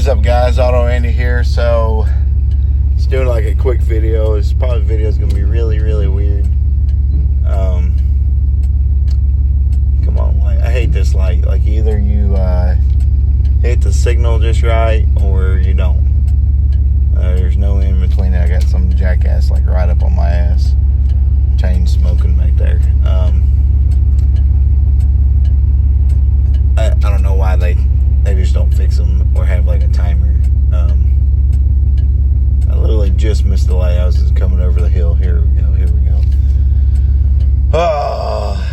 What's up, guys? Auto Andy here. So it's doing like a quick video. This probably video is gonna be really weird. Come on, like, I hate this light. Like, either you hit the signal just right or you don't. There's no in between. I got some jackass like right up on my ass, chain smoking back there. I don't know why they just don't fix them or have like a timer. I literally just missed the light. I was just coming over the hill. Here we go. Oh,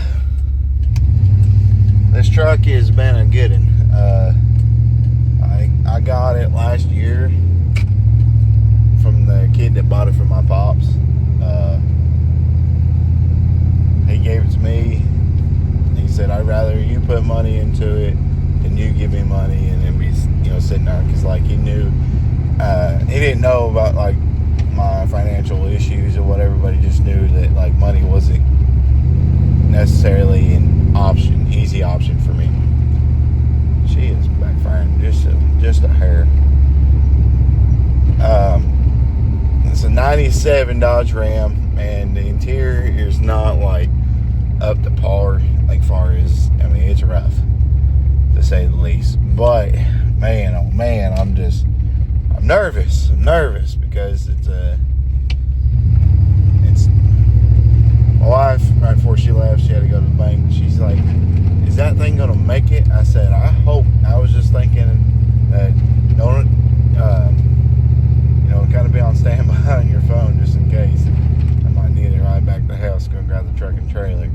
this truck has been a good one. I got it last year from the kid that bought it from my pops. He gave it to me. He said, I'd rather you put money into it than you give me money and then be, sitting there. Because, like, he knew, he didn't know about, like, my financial issues or whatever, but he just knew that, like, money wasn't necessarily an option, easy option for me. She is backfiring just a hair. It's a 97 Dodge Ram, and the interior is not, like, up to par, like, far as, it's rough, to say the least. But, man, oh man, I'm nervous. I'm nervous because it's my wife, right before she left, she had to go to the bank. She's like, is that thing going to make it? I said, I hope. I was just thinking that, don't, kind of be on standby on your phone just in case. I might need it right back to the house, go grab the truck and trailer.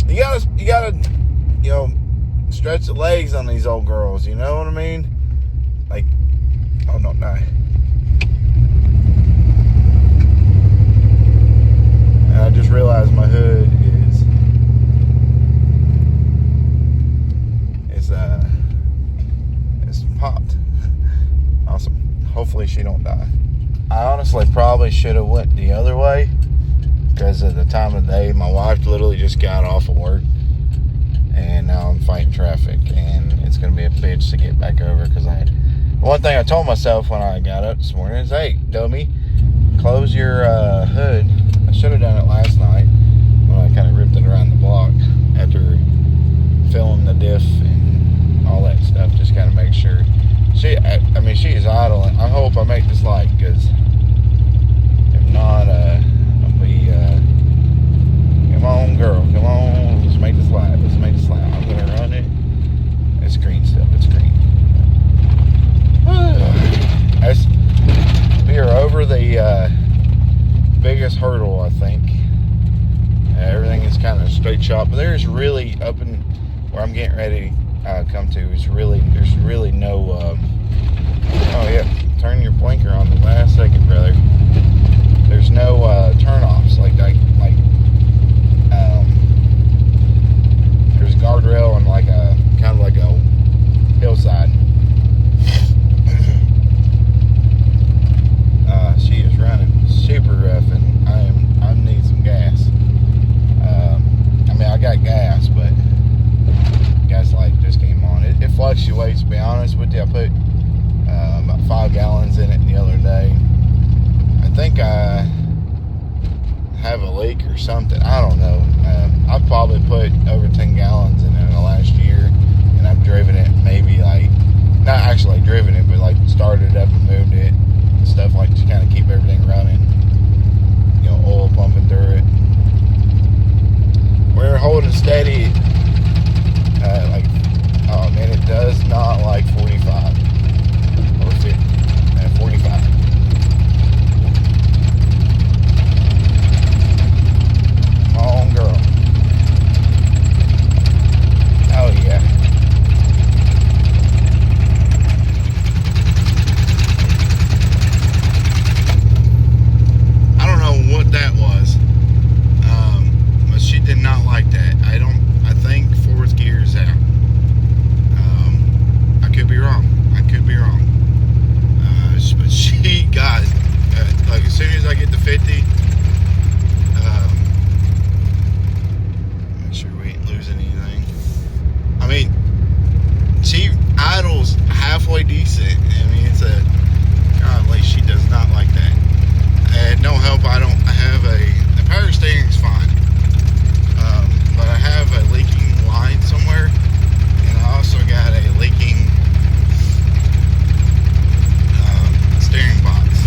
You gotta, stretch the legs on these old girls. You know what I mean? Like, oh no, no. And I just realized my hood is popped. Awesome. Hopefully she don't die. I honestly probably should have went the other way because of the time of day. My wife literally just got off of work and now I'm fighting traffic, and it's going to be a bitch to get back over because one thing I told myself when I got up this morning is, hey, dummy, close your hood. I should have done it last night when I kind of ripped it around the block after filling the diff and all that stuff, just kind of make sure. She is idling. I hope I make this light, because if not, I'll be, come on, girl, come on, let's make this light, I'm going to run it. It's green still, it's green. We are over the biggest hurdle, I think. Everything is kind of straight shot, but there's really, up in where I'm getting ready to come to, there's really no, oh yeah, turn your blinker on the last second, brother. There's no turn-offs, like there's a guardrail and like a, kind of like a hillside. She is running super rough, and I need some gas. I got gas, but gas light just came on. It fluctuates, to be honest with you. I put about 5 gallons in it the other day. I think I have a leak or something. I don't know. I've probably put over 10 gallons in it in the last year, and I've driven it maybe like, not actually driven it, but like started it up and moved it and stuff, like to kind of keep everything running. Oil pumping through it. We're holding steady. It does not like 45 or 50. 45. Come on, girl. Oh yeah. I don't know what that was, but she did not like that. I think fourth gear is out. I could be wrong. But she got, like, as soon as I get to 50, make sure we ain't losing anything. She idles halfway decent. I mean, it's a, golly, she does not like that. And no help, I have the power steering's fine. But I have a leaking line somewhere, and I also got a leaking steering box.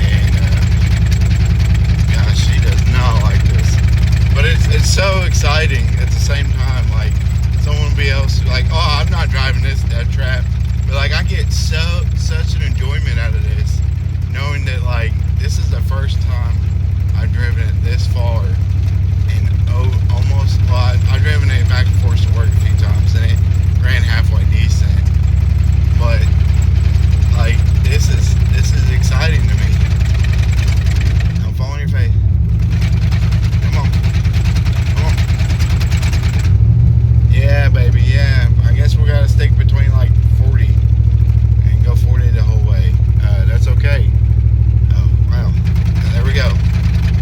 And gosh, she does not like this. But it's so exciting at the same time. Like, someone be else like, oh, I'm not driving this death trap. But like, I get such an enjoyment out of this, knowing that like this is the first time I've driven it this far, and almost. Well, I've driven it back and forth to work a few times, and it ran halfway decent. But like, this is exciting to me. Don't fall on your face. Come on. Yeah, baby. Yeah. I guess we gotta stick between like 40 and go 40 the whole way. That's okay. Oh, wow. There we go.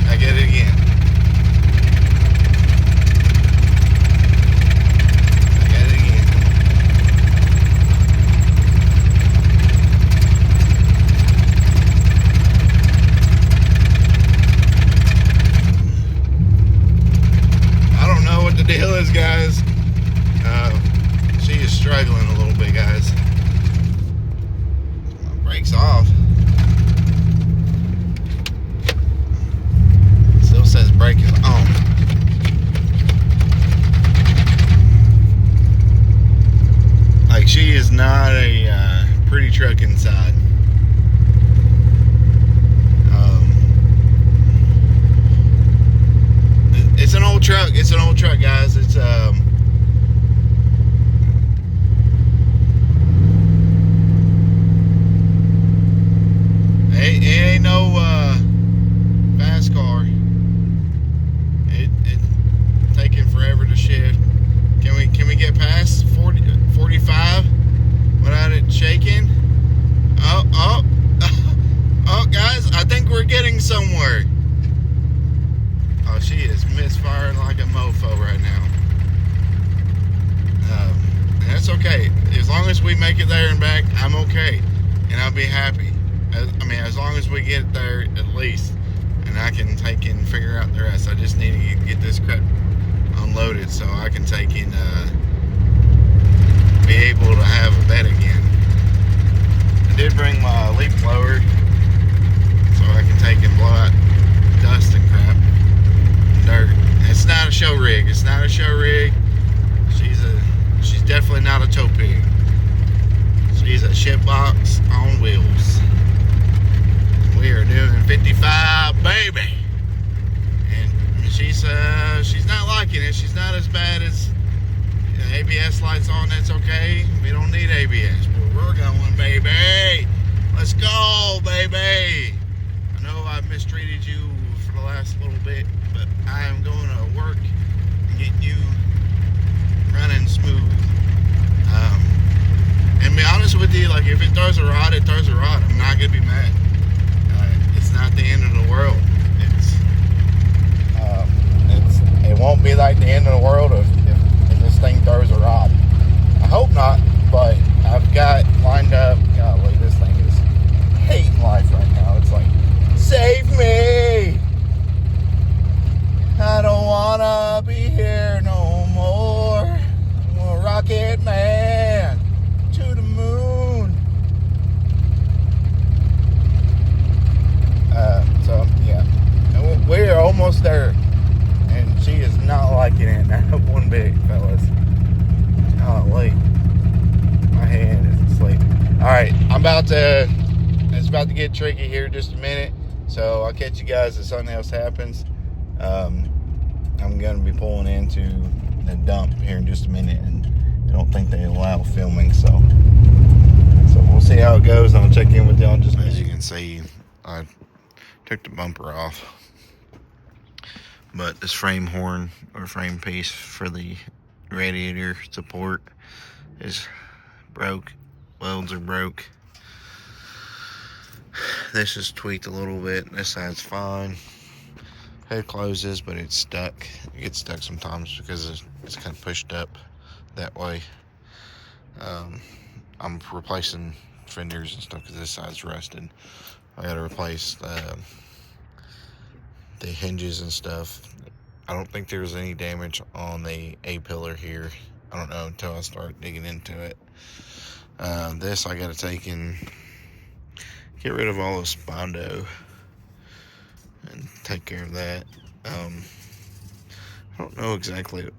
I get it again. I don't know what the deal is, guys. She is struggling a little bit, guys. My brakes off. Still says brake is on. Like, she is not a pretty truck inside. It's an old truck. It's an old truck, guys. It's It ain't no fast car. It's taking forever to shift. Can we get past 45 without it shaking? Oh, guys, I think we're getting somewhere. Oh, she is misfiring like a mofo right now. And that's okay. As long as we make it there and back, I'm okay, and I'll be happy. I mean, as long as we get there at least, and I can take and figure out the rest. I just need to get this crap unloaded so I can take and be able to have a bed again. I did bring my leaf blower so I can take and blow out dust and crap, dirt. It's not a show rig. It's not a show rig. She's definitely not a tow pig. She's a shit box on wheels. We are doing 55, baby, and she's not liking it. She's not as bad as ABS lights on. That's okay. We don't need ABS, but we're going, baby. Let's go, baby. I know I've mistreated you for the last little bit, but I am going to work and get you running smooth. And be honest with you, like, if it throws a rod, it throws a rod. I'm not gonna be mad. It's not the end of the world. It won't be like the end of the world if this thing throws a rod. I hope not, but I've got lined up. Golly, this thing is hating life right now. It's like, save me! I don't wanna be here no more. I'm a rocket man to the moon. So yeah, we're almost there, and she is not liking it not one bit, fellas. Golly, my hand is asleep. All right, it's about to get tricky here in just a minute, so I'll catch you guys if something else happens. I'm gonna be pulling into the dump here in just a minute, and I don't think they allow filming, so we'll see how it goes, and I'll check in with y'all in just a minute. As you can see, I took the bumper off, but this frame horn or frame piece for the radiator support is broke. Welds are broke. This is tweaked a little bit. This side's fine. Head closes, but it's stuck. It gets stuck sometimes because it's kind of pushed up that way. I'm replacing fenders and stuff because this side's rusted. I got to replace the hinges and stuff. I don't think there was any damage on the A-pillar here. I don't know until I start digging into it. This I got to take and get rid of all the Spondo and take care of that. I don't know exactly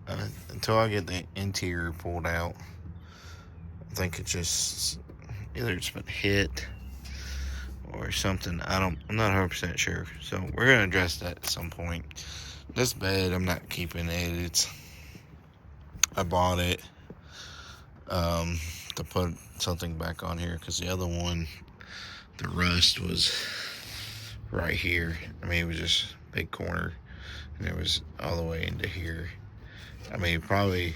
until I get the interior pulled out. I think it's just either it's been hit or something. I'm not 100% sure. So we're gonna address that at some point. This bed, I'm not keeping it. I bought it to put something back on here because the other one, the rust was right here. I mean, it was just big corner, and it was all the way into here. I mean, probably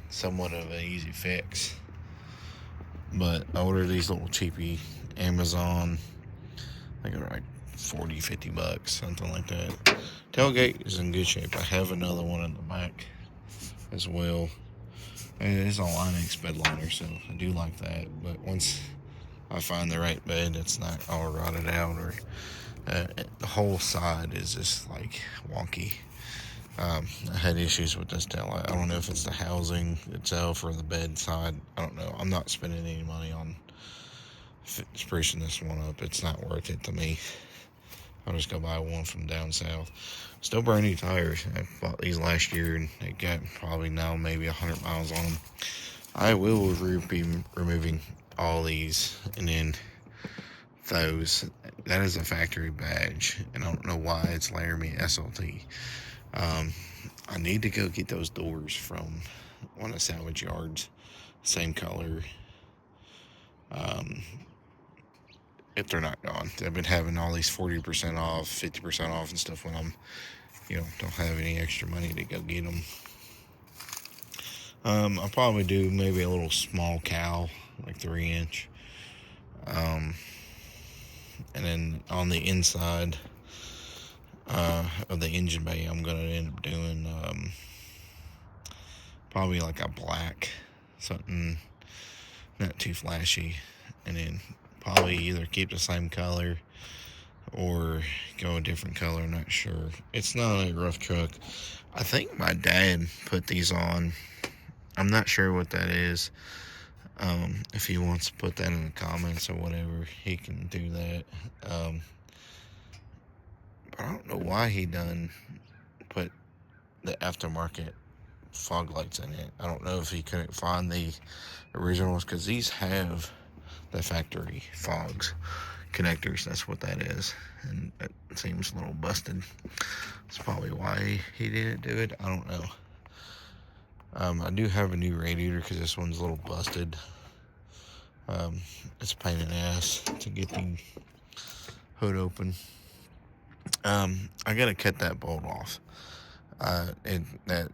somewhat of an easy fix. But I ordered these little cheapy Amazon. I think they're like 40, 50 bucks, something like that. Tailgate is in good shape. I have another one in the back as well. And it is a Line-X bed liner, so I do like that. But once I find the right bed that's not all rotted out, or the whole side is just like wonky. I had issues with this taillight. I don't know if it's the housing itself or the bed side. I don't know. I'm not spending any money on sprucing this one up. It's not worth it to me. I'll just go buy one from down south. Still brand new tires. I bought these last year and they got probably now maybe 100 miles on them. I will be removing all these and then those. That is a factory badge, and I don't know why it's Laramie SLT. I need to go get those doors from one of the salvage yards, same color. If they're not gone, they've been having all these 40% off, 50% off and stuff when I'm, don't have any extra money to go get them. I'll probably do maybe a little small cowl, like 3-inch. And then on the inside of the engine bay, I'm going to end up doing probably like a black, something not too flashy. And then probably either keep the same color or go a different color. I'm not sure. It's not a rough truck. I think my dad put these on. I'm not sure what that is. If he wants to put that in the comments or whatever, he can do that. But I don't know why he done put the aftermarket fog lights in it. I don't know if he couldn't find the originals, because these have the factory fogs connectors. That's what that is, and it seems a little busted. That's probably why he didn't do it. I don't know. I do have a new radiator because this one's a little busted. It's a pain in the ass to get the hood open. I gotta cut that bolt off. That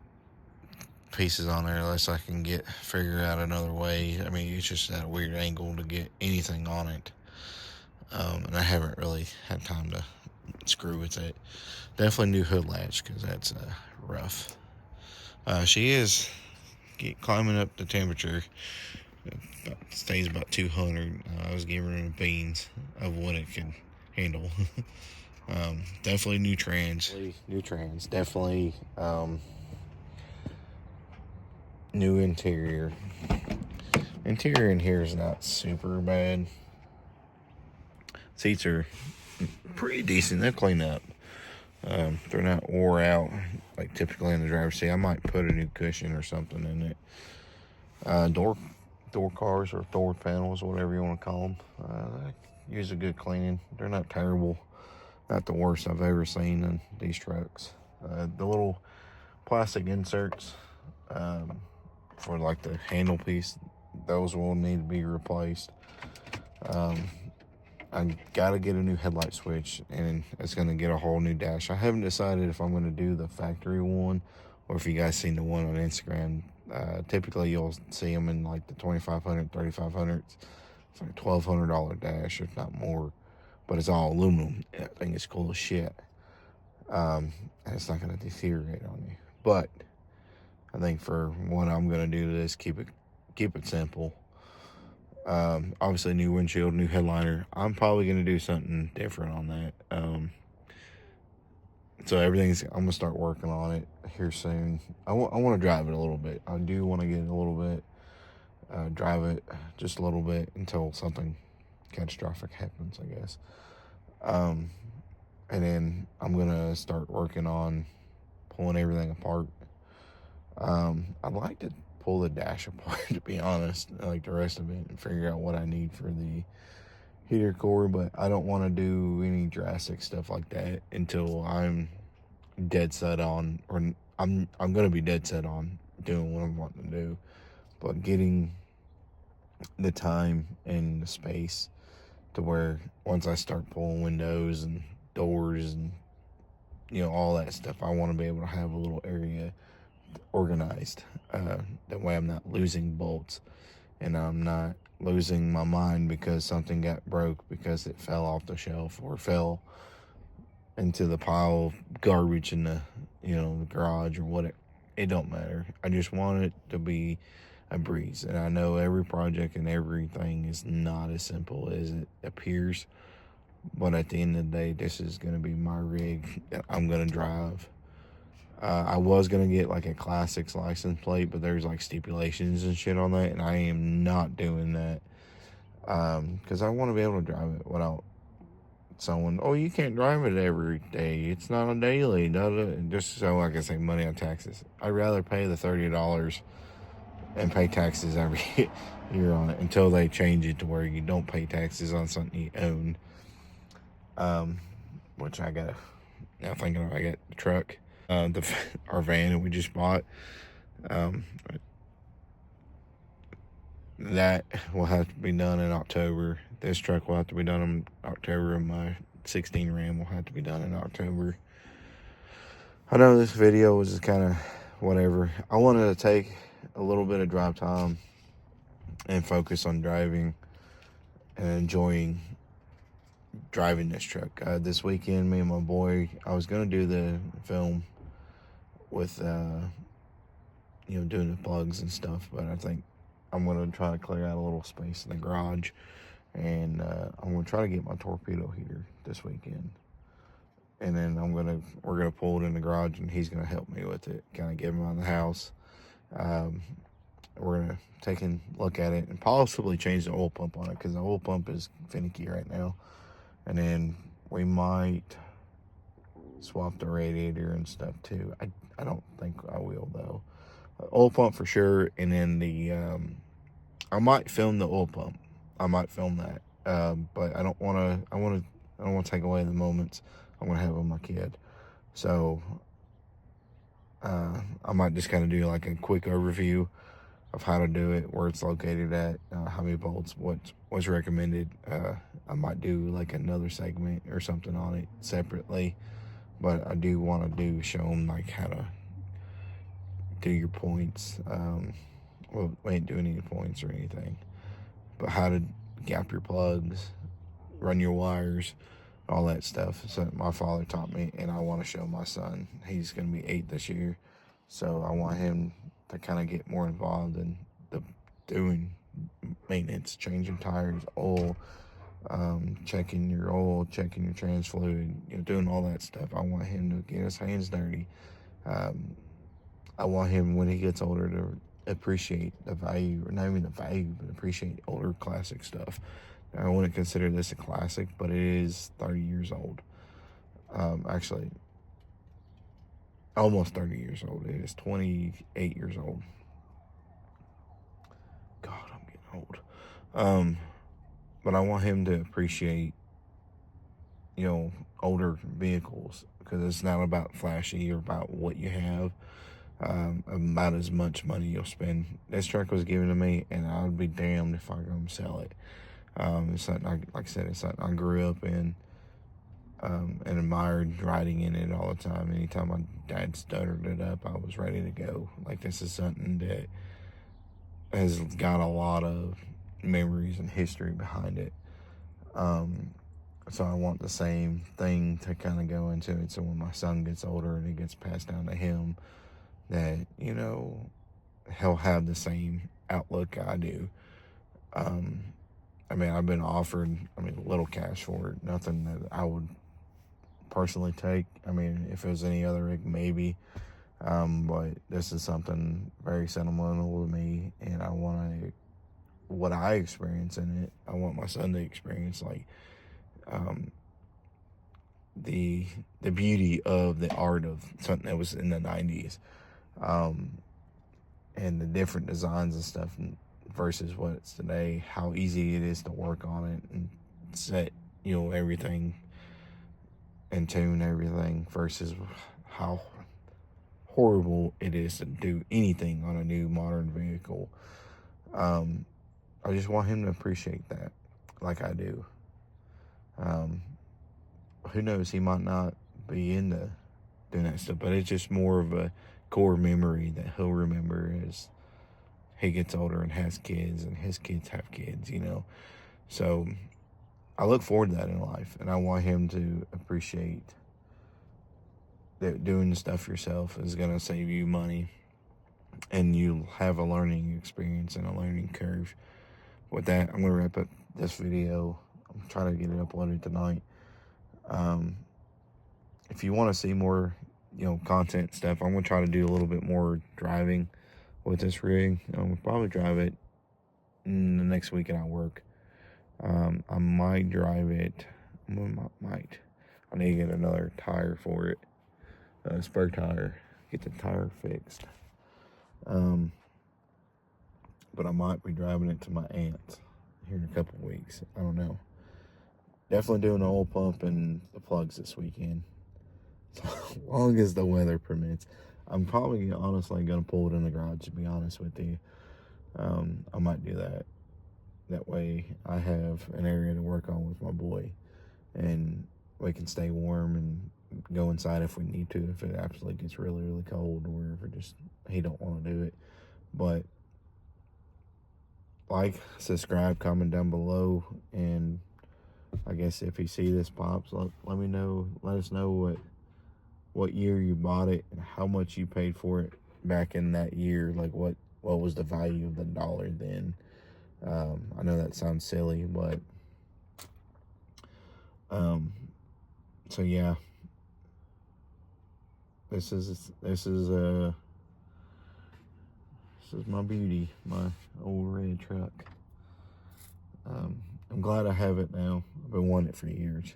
piece is on there unless I can figure out another way. I mean, it's just that weird angle to get anything on it. And I haven't really had time to screw with it. Definitely new hood latch, because that's rough. She is climbing up the temperature. Stays about 200. I was giving her the beans of what it can handle. Definitely new trans. Definitely new interior. Interior in here is not super bad. Seats are pretty decent. They'll clean up. They're not wore out like typically in the driver's seat. I might put a new cushion or something in it. Door cars or door panels, whatever you want to call them. They use a good cleaning. They're not terrible. Not the worst I've ever seen in these trucks. The little plastic inserts for like the handle piece, those will need to be replaced. I gotta get a new headlight switch, and it's gonna get a whole new dash. I haven't decided if I'm gonna do the factory one or if you guys seen the one on Instagram. Typically you'll see them in like the 2500, 3500. It's like a $1,200 dash, if not more, but it's all aluminum. I think it's cool as shit. And it's not going to deteriorate on you. But I think for what I'm going to do to this, keep it simple. Obviously, new windshield, new headliner. I'm probably going to do something different on that. So I'm going to start working on it here soon. I want to drive it a little bit. I do want to get it a little bit, drive it just a little bit until something catastrophic happens, I guess. And then I'm going to start working on pulling everything apart. I'd like to pull the dash apart, to be honest, like the rest of it, and figure out what I need for the heater core, but I don't want to do any drastic stuff like that until I'm dead set on, or I'm going to be dead set on doing what I'm wanting to do. But getting the time and the space to where once I start pulling windows and doors and all that stuff, I want to be able to have a little area organized. That way I'm not losing bolts, and I'm not losing my mind because something got broke because it fell off the shelf or fell into the pile of garbage in the the garage or whatever. It don't matter. I just want it to be a breeze. And I know every project and everything is not as simple as it appears, but at the end of the day, this is going to be my rig that I'm going to drive. I was going to get like a classics license plate, but there's like stipulations and shit on that, and I am not doing that because I want to be able to drive it without someone, oh, you can't drive it every day, it's not a daily, just so I can save money on taxes. I'd rather pay the $30 and pay taxes every year on it until they change it to where you don't pay taxes on something you own. Which I got the truck, our van that we just bought. That will have to be done in October. This truck will have to be done in October, and my 16 Ram will have to be done in October. I know this video was just kind of whatever. I wanted to take a little bit of drive time and focus on driving and enjoying driving this truck. This weekend, me and my boy, I was going to do the film with, doing the plugs and stuff, but I think I'm going to try to clear out a little space in the garage, and I'm going to try to get my torpedo heater this weekend. And then we're going to pull it in the garage, and he's going to help me with it, kind of get him out of the house. We're going to take a look at it and possibly change the oil pump on it, because the oil pump is finicky right now. And then we might swap the radiator and stuff too. I don't think I will though. Oil pump for sure, and then the I might film the oil pump. I might film that, but I don't want to take away the moments I'm gonna have with my kid. So I might just kind of do like a quick overview of how to do it, where it's located at, how many bolts, what's recommended. I might do like another segment or something on it separately, but I do want to show them like how to do your points. Well, we ain't doing any points or anything, but how to gap your plugs, run your wires, all that stuff. So my father taught me, and I want to show my son. He's going to be 8 this year, so I want him to kind of get more involved in doing maintenance, changing tires, oil, checking your oil, checking your trans fluid, doing all that stuff. I want him to get his hands dirty. I want him, when he gets older, to appreciate the value, or not even the value, but appreciate older classic stuff. Now, I wouldn't consider this a classic, but it is 30 years old. Actually, almost 30 years old. It is 28 years old. God, I'm getting old. But I want him to appreciate, older vehicles, because it's not about flashy or about what you have, about as much money you'll spend. This truck was given to me, and I would be damned if I go and sell it. It's something, like I said, it's something I grew up in, and admired riding in it all the time. Anytime my dad stuttered it up, I was ready to go. Like, this is something that has got a lot of memories and history behind it. So I want the same thing to kind of go into it. So when my son gets older and it gets passed down to him, that, you know, he'll have the same outlook I do. I mean, I've been offered, I mean, a little cash for it, nothing that I would personally take. I mean, if it was any other rig, maybe. But this is something very sentimental to me, and I want to, what I experience in it, I want my son to experience, like, the beauty of the art of something that was in the 90s, and the different designs and stuff versus what it's today, how easy it is to work on it and set, you know, everything and tune everything versus how horrible it is to do anything on a new modern vehicle. I just want him to appreciate that like I do. Who knows, he might not be into doing that stuff, but it's just more of a core memory that he'll remember as he gets older and has kids and his kids have kids, you know. So I look forward to that in life, and I want him to appreciate that doing the stuff yourself is going to save you money, and you'll have a learning experience and a learning curve. With that, I'm going to wrap up this video. I'm trying to get it uploaded tonight. If you want to see more, you know, content stuff, I'm going to try to do a little bit more driving with this rig. I'll probably drive it in the next weekend I work. I might drive it. I need to get another tire for it. Spare tire. Get the tire fixed. But I might be driving it to my aunt's here in a couple weeks. I don't know. Definitely doing the oil pump and the plugs this weekend. As long as the weather permits. I'm probably honestly going to pull it in the garage, to be honest with you. I might do that. That way I have an area to work on with my boy, and we can stay warm and go inside if we need to, if it absolutely gets really, really cold, or if it just, he don't want to do it. But like, subscribe, comment down below, and I guess if you see this pops, let me know. Let us know what year you bought it and how much you paid for it back in that year. Like, what was the value of the dollar then? I know that sounds silly, but so yeah, this is my beauty, my old red truck. I'm glad I have it now. I've been wanting it for years,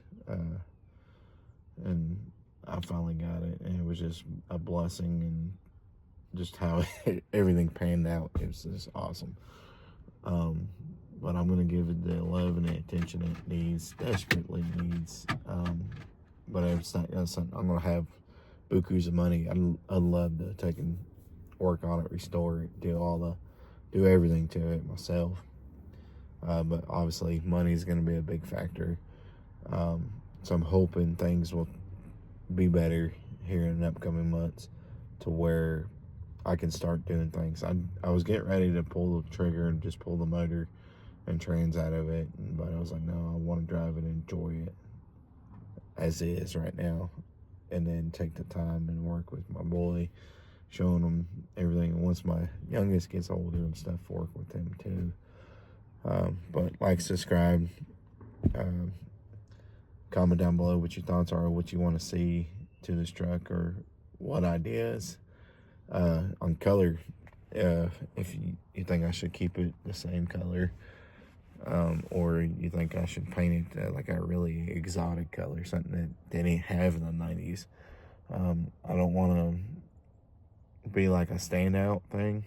and I finally got it, and it was just a blessing, and just how everything panned out, it was just awesome. But I'm going to give it the love and the attention it needs, desperately needs. But it's not something I'm going to have bukus of money. I'd love to take and work on it, restore it, do everything to it myself. But obviously money is going to be a big factor. So I'm hoping things will be better here in the upcoming months, to where I can start doing things. I was getting ready to pull the trigger and just pull the motor and trans out of it, but I was like, no, I want to drive it and enjoy it as is right now, and then take the time and work with my boy, showing him everything. And once my youngest gets older and stuff, work with him too. But like, subscribe, comment down below what your thoughts are, what you want to see to this truck, or what ideas on color. If you think I should keep it the same color, or you think I should paint it like a really exotic color, something that they didn't have in the 90s. I don't want to be like a standout thing.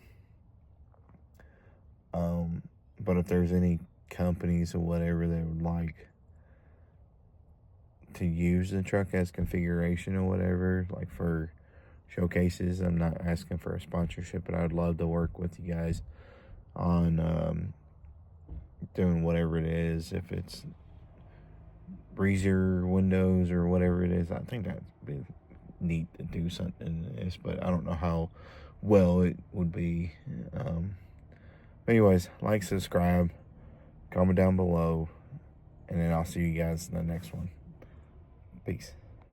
But if there's any companies or whatever that would like to use the truck as configuration or whatever, like for showcases, I'm not asking for a sponsorship, but I'd love to work with you guys on doing whatever it is. If it's breezer windows or whatever it is, I think that'd be neat to do something in this, but I don't know how well it would be. Anyways, like, subscribe, comment down below, And then I'll see you guys in the next one. Peace.